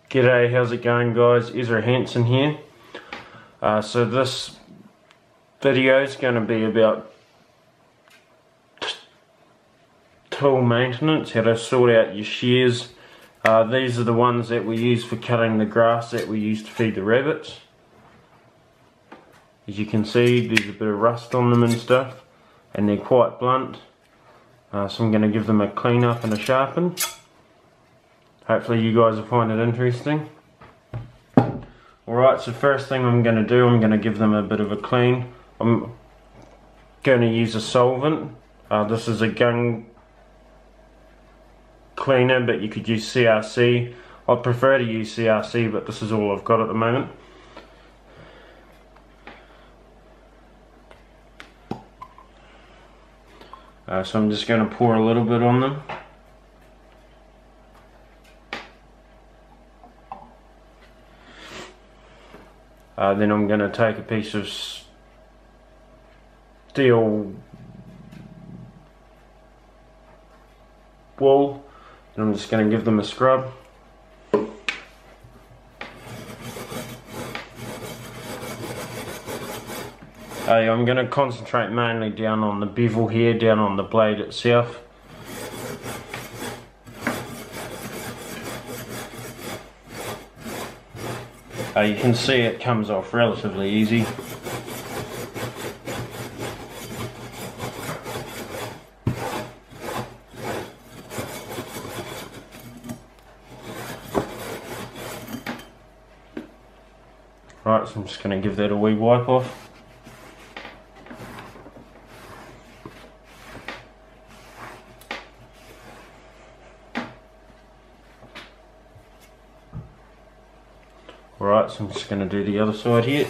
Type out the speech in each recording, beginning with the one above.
G'day, how's it going guys? Ezra Hansen here. So this video is going to be about tool maintenance, how to sort out your shears. These are the ones that we use for cutting the grass that we use to feed the rabbits. As you can see, there's a bit of rust on them and stuff, and they're quite blunt. So I'm going to give them a clean up and a sharpen. Hopefully you guys will find it interesting. Alright, so first thing I'm going to do, I'm going to give them a bit of a clean. I'm going to use a solvent. This is a gun cleaner, but you could use CRC. I'd prefer to use CRC, but this is all I've got at the moment. So I'm just going to pour a little bit on them. Then I'm going to take a piece of steel wool and I'm just going to give them a scrub. I'm going to concentrate mainly down on the bevel here, down on the blade itself. You can see it comes off relatively easy. Right, so I'm just going to give that a wee wipe off. Alright, so I'm just going to do the other side here.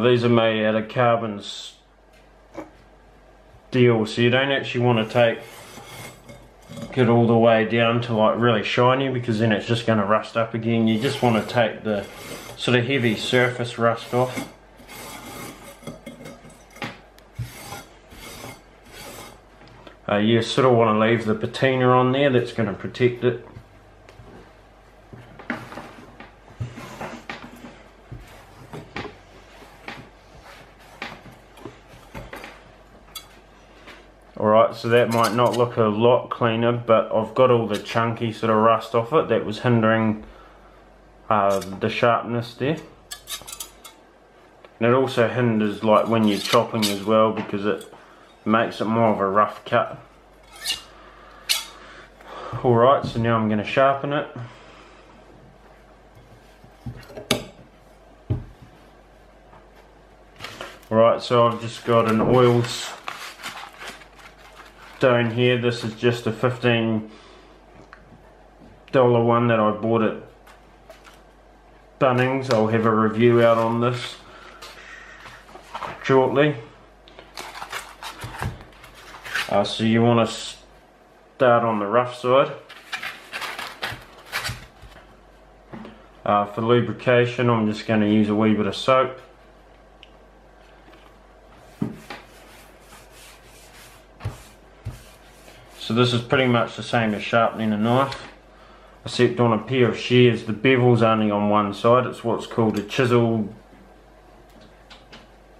These are made out of carbon steel, so you don't actually want to get all the way down to like really shiny, because then it's just going to rust up again. You just want to take the sort of heavy surface rust off. You sort of want to leave the patina on there, that's going to protect it. Alright, so that might not look a lot cleaner, but I've got all the chunky sort of rust off it that was hindering the sharpness there. And it also hinders like when you're chopping as well, because it makes it more of a rough cut. Alright, so now I'm going to sharpen it. Alright, so I've just got an oil stone here. This is just a $15 one that I bought at Bunnings. I'll have a review out on this shortly. So you want to start on the rough side. For lubrication, I'm just going to use a wee bit of soap. So this is pretty much the same as sharpening a knife, except on a pair of shears the bevel's only on one side. It's what's called a chisel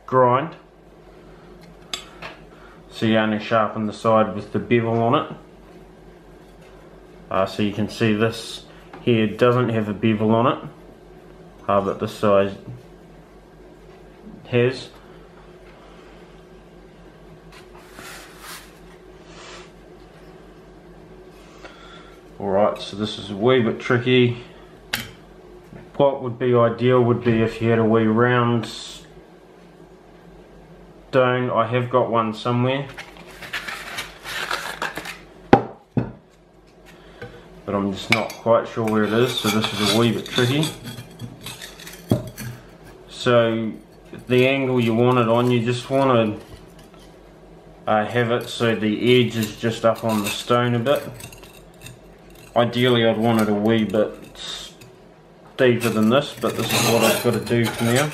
grind. So you only sharpen the side with the bevel on it. So you can see this here doesn't have a bevel on it, but this side has. Alright, so this is a wee bit tricky. what would be ideal would be if you had a wee round stone. I have got one somewhere, but I'm just not quite sure where it is, so this is a wee bit tricky. So the angle you want it on, you just want to have it so the edge is just up on the stone a bit. Ideally I'd want it a wee bit deeper than this, but this is what I've got to do for now.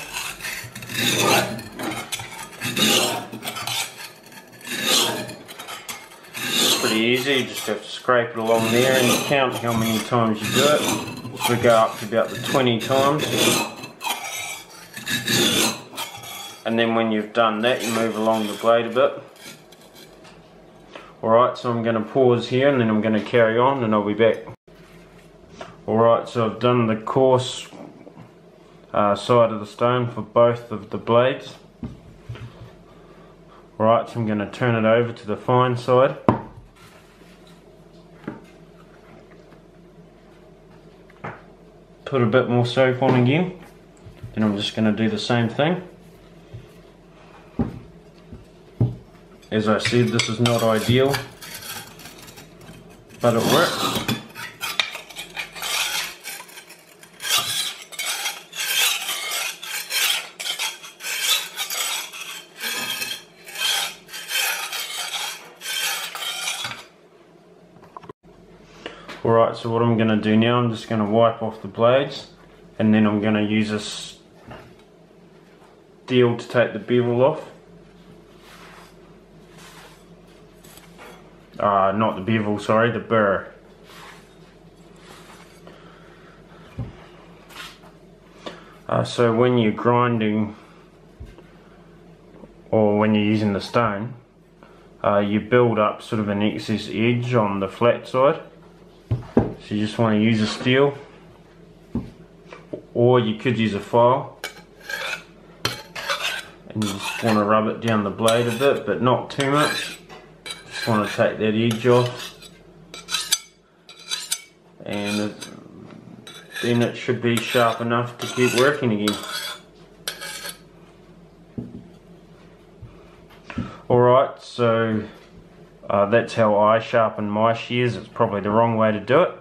It's pretty easy, you just have to scrape it along there and you count how many times you do it. So we go up to about the 20 times. And then when you've done that, you move along the blade a bit. Alright, so I'm going to pause here and then I'm going to carry on and I'll be back. Alright, so I've done the coarse side of the stone for both of the blades. Alright, so I'm going to turn it over to the fine side. Put a bit more soap on again. Then I'm just going to do the same thing. As I said, this is not ideal, but it works. Alright, so what I'm going to do now, I'm just going to wipe off the blades, and then I'm going to use a steel to take the bevel off. Not the bevel, sorry, the burr. So when you're grinding or when you're using the stone, you build up sort of an excess edge on the flat side. So you just want to use a steel, or you could use a file, and you just want to rub it down the blade a bit, but not too much. Just want to take that edge off, and then it should be sharp enough to keep working again. Alright, so that's how I sharpen my shears. It's probably the wrong way to do it,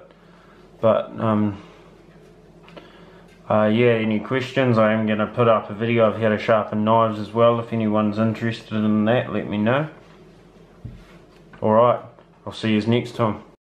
but yeah, any questions, I am going to put up a video of how to sharpen knives as well. If anyone's interested in that, let me know. Alright, I'll see you next time.